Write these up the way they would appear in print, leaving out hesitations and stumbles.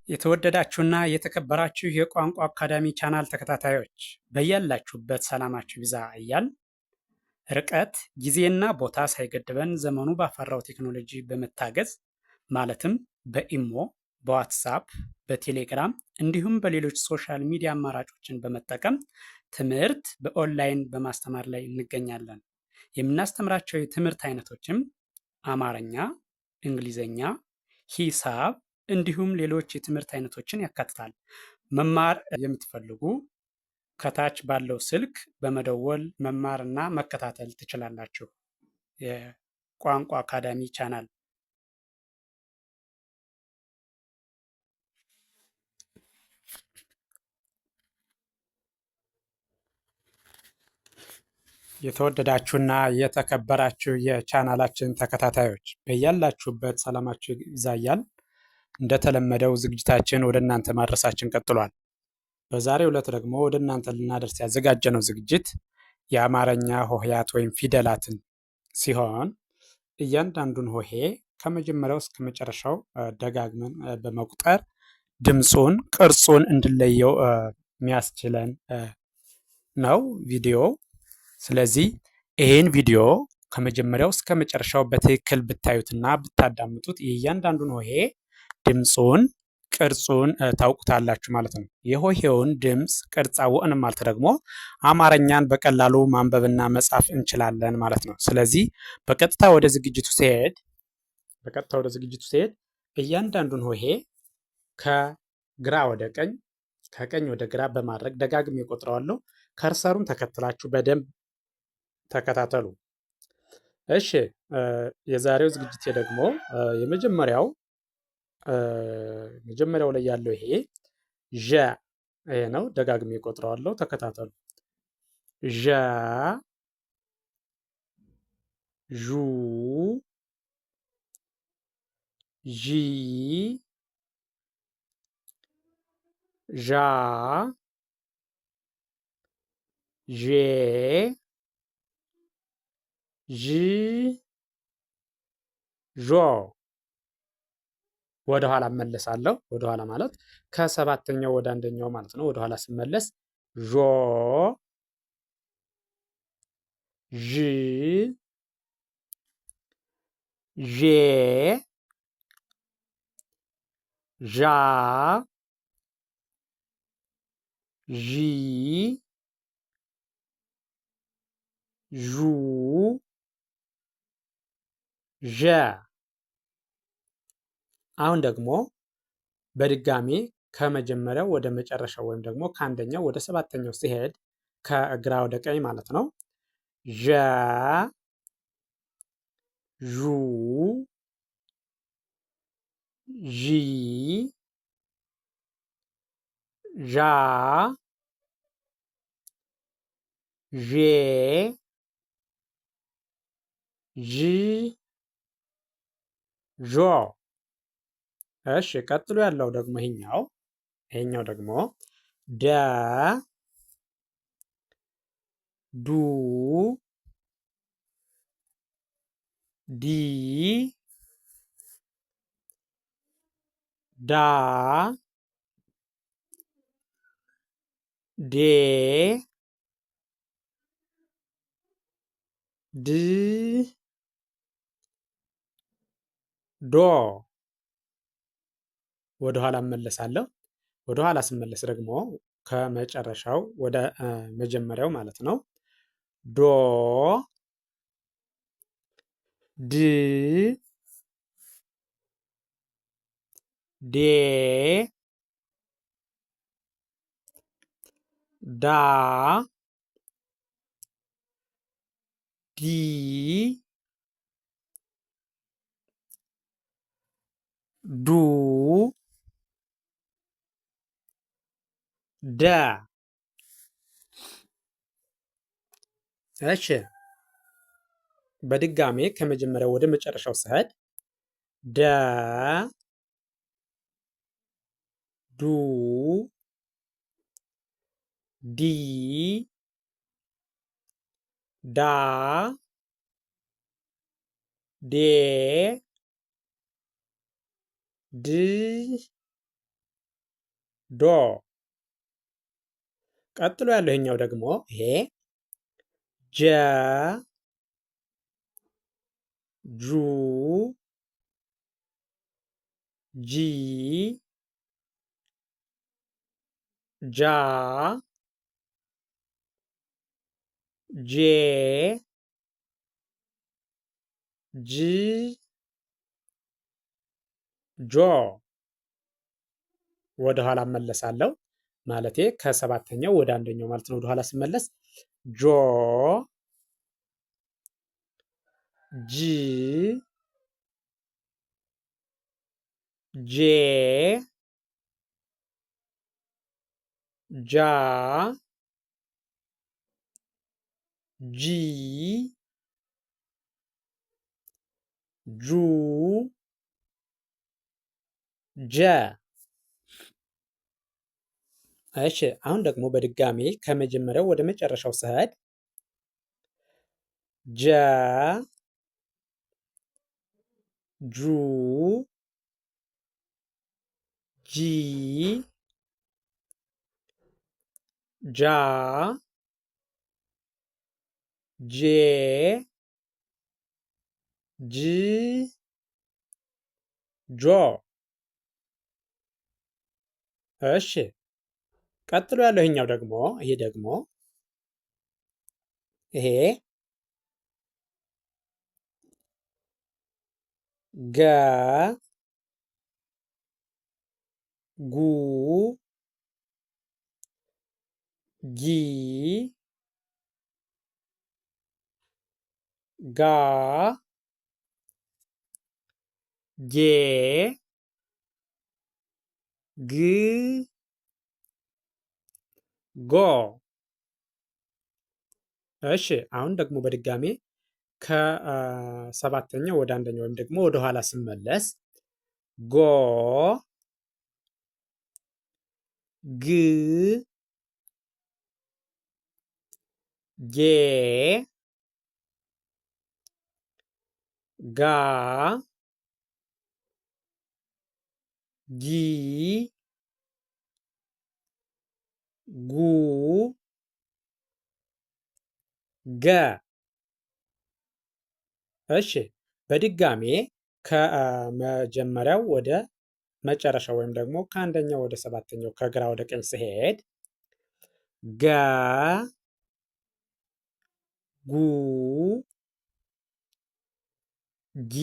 የተወደዳችሁና የተከበራችሁ የቋንቋ አካዳሚ ቻናል ተከታታዮች በያላችሁበት ሰላማችሁ ይብዛ እያል ርቀት ጊዜና ቦታ ሳይገድበን ዘመኑ ባፈራው ቴክኖሎጂ በመታገዝ ማለትም በኢሞ፣ በዋትሳፕ፣ በቴሌግራም እንዲሁም በሌሎች ሶሻል ሚዲያ አማራጮችን በመጠቀም ትምህርት በኦንላይን በማስተማር ላይ እንገኛለን። የምናስተምራቸው የትምህርት አይነቶችም አማርኛ፣ እንግሊዘኛ፣ ሂሳብ እንዲሁም ሌሎች የትምህርት አይነቶችን ያካትታል። መማር የምትፈልጉ ከታች ባለው ስልክ በመደወል መማርና መከታተል ትችላላችሁ። የቋንቋ አካዳሚ ቻናል የተወደዳችሁና የተከበራችሁ የቻናላችን ተከታታዮች በያላችሁበት ሰላማችሁ ይብዛያል። እንደተለመደው ዝግጅታችን ወደ እናንተ ማድረሳችን ቀጥሏል። በዛሬው ዕለት ደግሞ ወደ እናንተ ልናደርስ ያዘጋጀነው ዝግጅት የአማርኛ ሆሄያት ወይም ፊደላትን ሲሆን እያንዳንዱን ሆሄ ከመጀመሪያው እስከ መጨረሻው ደጋግመን በመቁጠር ድምፁን፣ ቅርጹን እንድለየው የሚያስችለን ነው ቪዲዮ። ስለዚህ ይህን ቪዲዮ ከመጀመሪያው እስከ መጨረሻው በትክክል ብታዩትና ብታዳምጡት የእያንዳንዱን ሆሄ ድምፁን፣ ቅርጹን ታውቁታላችሁ ማለት ነው። የሆሄውን ድምፅ ቅርጽ አወቅን ማለት ደግሞ አማርኛን በቀላሉ ማንበብና መጻፍ እንችላለን ማለት ነው። ስለዚህ በቀጥታ ወደ ዝግጅቱ ሲሄድ እያንዳንዱን ሆሄ ከግራ ወደ ቀኝ ከቀኝ ወደ ግራ በማድረግ ደጋግሜ እቆጥረዋለሁ። ከርሰሩን ተከትላችሁ በደንብ ተከታተሉ። እሺ፣ የዛሬው ዝግጅቴ ደግሞ መጀመሪያው ላይ ያለው ይሄ ዠ ይሄ ነው። ደጋግሜ እቆጥረዋለሁ። ተከታተሉ። ዠ፣ ዡ፣ ዢ፣ ዣ፣ ዤ፣ ዥ፣ ዦ። ወደ ኋላ እመለሳለሁ። ወደ ኋላ ማለት ከሰባተኛው ወደ አንደኛው ማለት ነው። ወደ ኋላ ስመለስ ዦ፣ ዥ፣ ዤ፣ ዣ፣ ዢ፣ ዡ፣ ዠ። አሁን ደግሞ በድጋሚ ከመጀመሪያው ወደ መጨረሻው ወይም ደግሞ ከአንደኛው ወደ ሰባተኛው ሲሄድ ከግራ ወደ ቀኝ ማለት ነው። ዠ፣ ዡ፣ ዢ፣ ዣ፣ ዤ፣ ዥ፣ ዦ። እሺ፣ ቀጥሎ ያለው ደግሞ ይሄኛው ደግሞ ደ፣ ዱ፣ ዲ፣ ዳ፣ ዴ፣ ድ፣ ዶ። ወደ ኋላ እመለሳለሁ። ወደ ኋላ ስመለስ ደግሞ ከመጨረሻው ወደ መጀመሪያው ማለት ነው። ዶ፣ ድ፣ ዴ፣ ዳ፣ ዲ፣ ዱ፣ ደ። እሺ፣ በድጋሜ ከመጀመሪያው ወደ መጨረሻው ስሄድ ደ፣ ዱ፣ ዲ፣ ዳ፣ ዴ፣ ድ፣ ዶ። ቀጥሎ ያለው ይሄኛው ደግሞ ይሄ ጀ ጁ ጂ ጃ ጄ ጅ ጆ። ወደ ኋላ እመለሳለሁ። ማለቴ ከሰባተኛው ወደ አንደኛው ማለት ነው። ወደ ኋላ ስመለስ ጆ ጂ ጄ ጃ ጂ ጁ ጀ። እሺ አሁን ደግሞ በድጋሜ ከመጀመሪያው ወደ መጨረሻው ስሄድ ጀ ጁ ጂ ጃ ጄ ጅ ጆ። እሺ ቀጥሎ ያለው ይሄኛው ደግሞ ይሄ ገ ጉ ጊ ጋ ጌ ግ ጎ። እሺ አሁን ደግሞ በድጋሜ ከሰባተኛው ወደ አንደኛው ወይም ደግሞ ወደ ኋላ ስመለስ ጎ ግ ጌ ጋ ጊ ጉ ገ። እሺ በድጋሜ ከመጀመሪያው ወደ መጨረሻው ወይም ደግሞ ከአንደኛው ወደ ሰባተኛው ከግራ ወደ ቀኝ ስሄድ ገ ጉ ጊ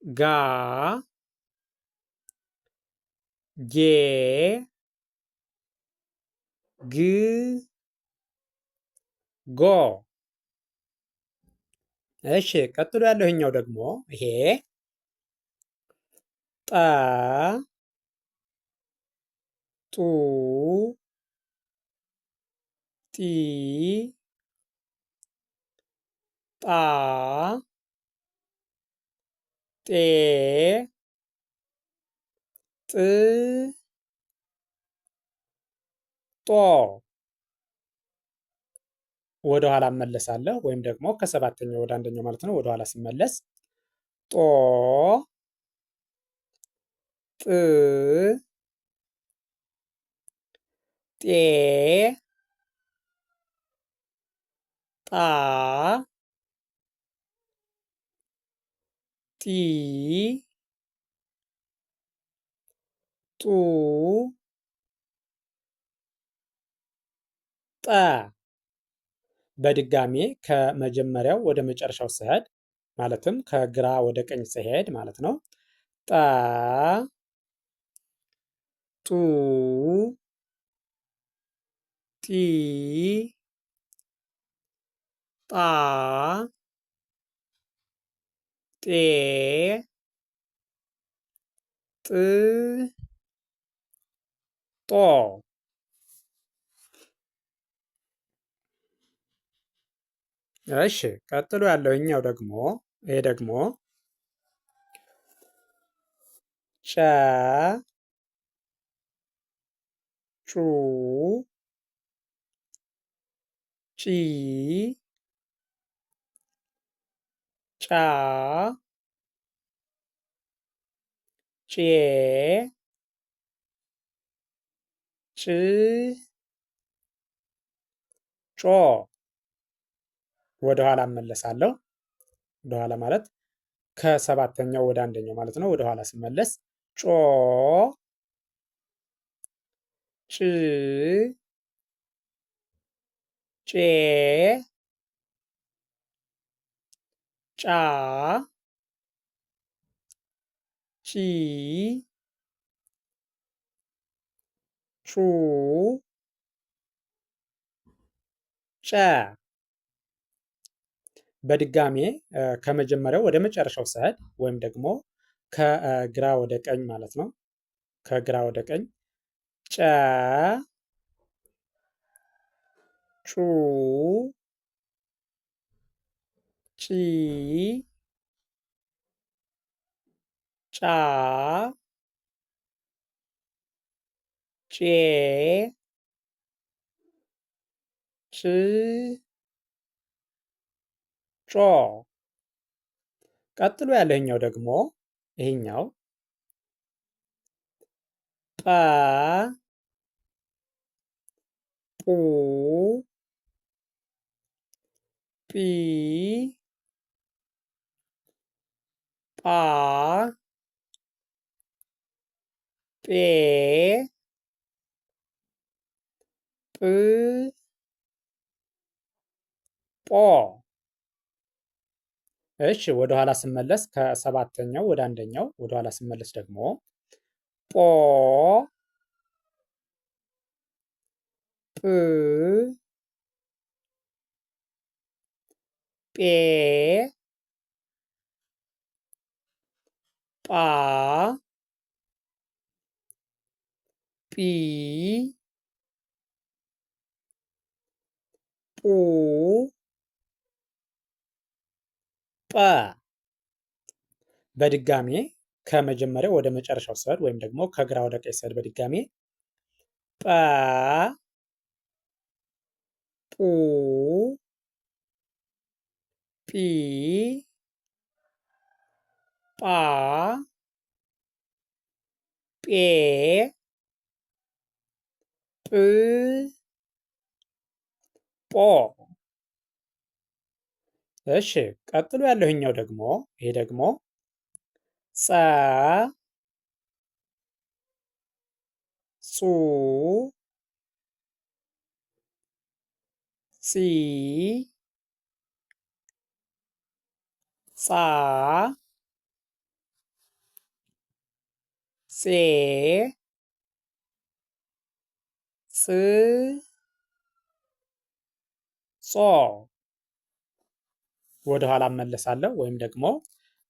ጋ ጌ ግ ጎ። እሺ ቀጥሎ ያለው ይሄኛው ደግሞ ይሄ ጠ ጡ ጢ ጣ ጤ ጥ ጦ። ወደ ኋላ እመለሳለሁ ወይም ደግሞ ከሰባተኛው ወደ አንደኛው ማለት ነው። ወደ ኋላ ስመለስ ጦ ጥ ጤ ጣ ጢ ጡ ጠ። በድጋሜ ከመጀመሪያው ወደ መጨረሻው ስሄድ ማለትም ከግራ ወደ ቀኝ ስሄድ ማለት ነው። ጠ ጡ ጢ ጣ ጤ ጥ ጦ። እሺ ቀጥሎ ያለው ይሄ ደግሞ ጨ ጩ ጪ ጫ ጬ ጭ ጮ ወደኋላ እመለሳለሁ። ወደኋላ ማለት ከሰባተኛው ወደ አንደኛው ማለት ነው። ወደኋላ ስመለስ ጮ ጭ ጬ ጫ ጪ ጩ ጨ በድጋሜ ከመጀመሪያው ወደ መጨረሻው ስሄድ ወይም ደግሞ ከግራ ወደ ቀኝ ማለት ነው። ከግራ ወደ ቀኝ ጨ ጩ ጪ ጫ ጬ ጭ ጮ ቀጥሎ ያለኛው ደግሞ ይሄኛው ጰ ጱ ጲ ጳ ጴ ጵ ጶ እሺ ወደኋላ ስመለስ ከሰባተኛው ወደ አንደኛው ወደኋላ ስመለስ ደግሞ ጶ ጵ ጴ ጳ ጲ ጱ ጰ በድጋሜ ከመጀመሪያው ወደ መጨረሻው ስሄድ ወይም ደግሞ ከግራ ወደ ቀኝ ስሄድ በድጋሜ ጰ ጱ ጲ ጳ ጴ ጵ ጶ እሺ ቀጥሎ ያለውኛው ደግሞ ይሄ ደግሞ ጸ ጹ ጺ ጻ ጼ ጽ ጾ ወደ ኋላ እመለሳለሁ ወይም ደግሞ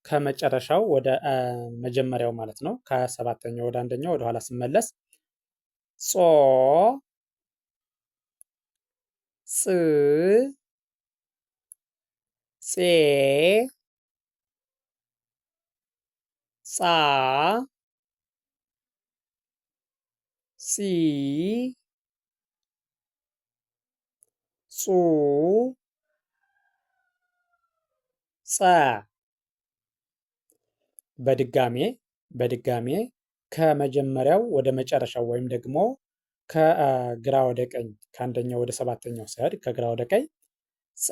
ከመጨረሻው ወደ መጀመሪያው ማለት ነው። ከሰባተኛው ወደ አንደኛው ወደ ኋላ ስመለስ ጾ ጽ ጼ ጻ ጺ ጹ ጸ በድጋሜ ከመጀመሪያው ወደ መጨረሻው ወይም ደግሞ ከግራ ወደ ቀኝ ከአንደኛው ወደ ሰባተኛው ስሄድ ከግራ ወደ ቀኝ ጸ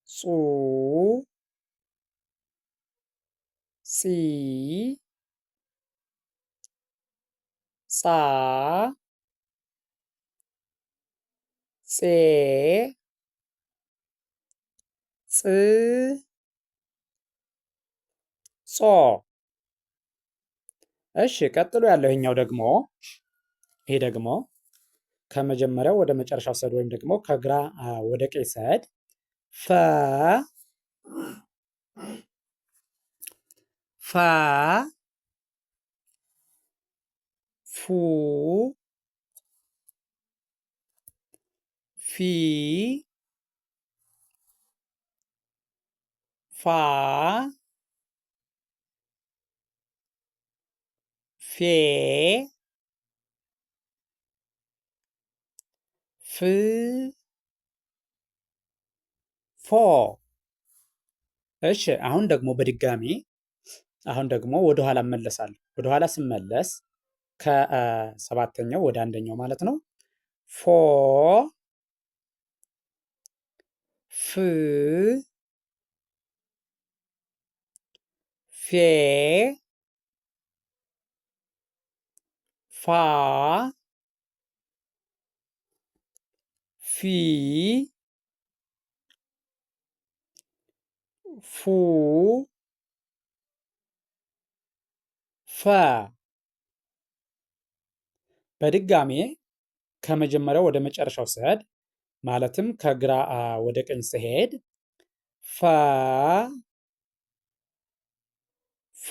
ጹ ጺ ጻ ጼ ጽ ጾ እሺ ቀጥሎ ያለው ይሄኛው ደግሞ ይሄ ደግሞ ከመጀመሪያው ወደ መጨረሻው ስሄድ ወይም ደግሞ ከግራ ወደ ቀኝ ስሄድ ፈ ፋ ፉ ፊ ፋ ፌ ፍ ፎ እሺ አሁን ደግሞ በድጋሚ አሁን ደግሞ ወደኋላ እመለሳለሁ። ወደኋላ ስመለስ ከሰባተኛው ወደ አንደኛው ማለት ነው። ፎ ፍ ፌ ፋ ፊ ፉ ፈ በድጋሜ ከመጀመሪያው ወደ መጨረሻው ስሄድ ማለትም ከግራ ወደ ቀኝ ስሄድ ፈ ፉ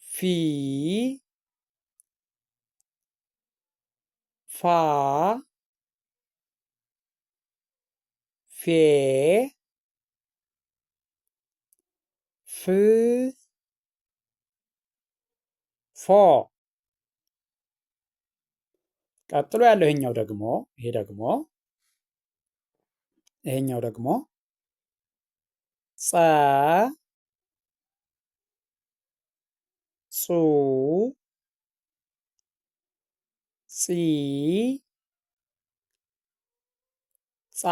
ፊ ፋ ፌ ፍ ፎ። ቀጥሎ ያለው ይሄኛው ደግሞ ጸ ጹ ጺ ጻ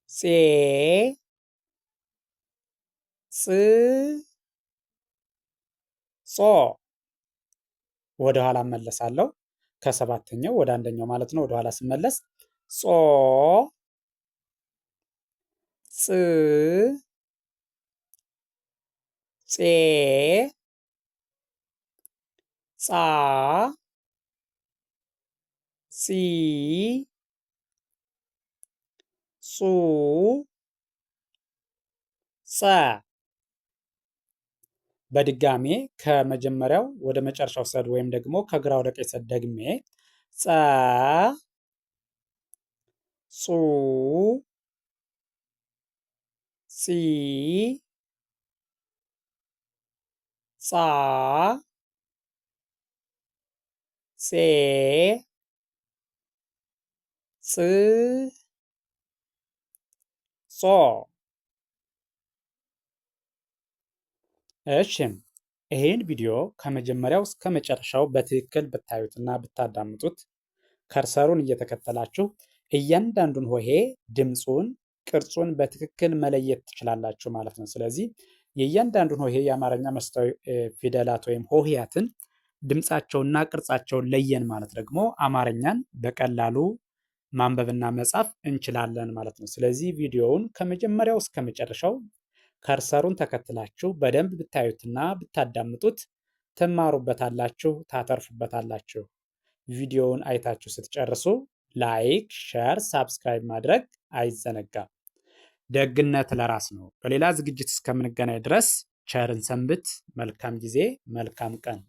ጼ ጽ ጾ። ወደ ኋላ እመለሳለሁ። ከሰባተኛው ወደ አንደኛው ማለት ነው። ወደ ኋላ ስመለስ ጾ ጽ ጼ ጻ ጺ ጹ ጸ። በድጋሜ ከመጀመሪያው ወደ መጨረሻው ሰድ ወይም ደግሞ ከግራ ወደ ቀኝ ሰድ ደግሜ ጸ ጹ ጺ ጻ ጼ ጽ ጾ። እሺም ይሄን ቪዲዮ ከመጀመሪያው እስከ መጨረሻው በትክክል ብታዩትና ብታዳምጡት ከርሰሩን እየተከተላችሁ እያንዳንዱን ሆሄ ድምፁን፣ ቅርጹን በትክክል መለየት ትችላላችሁ ማለት ነው። ስለዚህ የእያንዳንዱን ሆሄ የአማርኛ መስታዊ ፊደላት ወይም ሆሄያትን ድምፃቸውና ቅርጻቸውን ለየን ማለት ደግሞ አማርኛን በቀላሉ ማንበብና መጻፍ እንችላለን ማለት ነው። ስለዚህ ቪዲዮውን ከመጀመሪያው እስከ መጨረሻው ከርሰሩን ተከትላችሁ በደንብ ብታዩትና ብታዳምጡት ትማሩበታላችሁ፣ ታተርፉበታላችሁ። ቪዲዮውን አይታችሁ ስትጨርሱ ላይክ፣ ሼር፣ ሳብስክራይብ ማድረግ አይዘነጋም። ደግነት ለራስ ነው። በሌላ ዝግጅት እስከምንገናኝ ድረስ ቸርን ሰንብት። መልካም ጊዜ፣ መልካም ቀን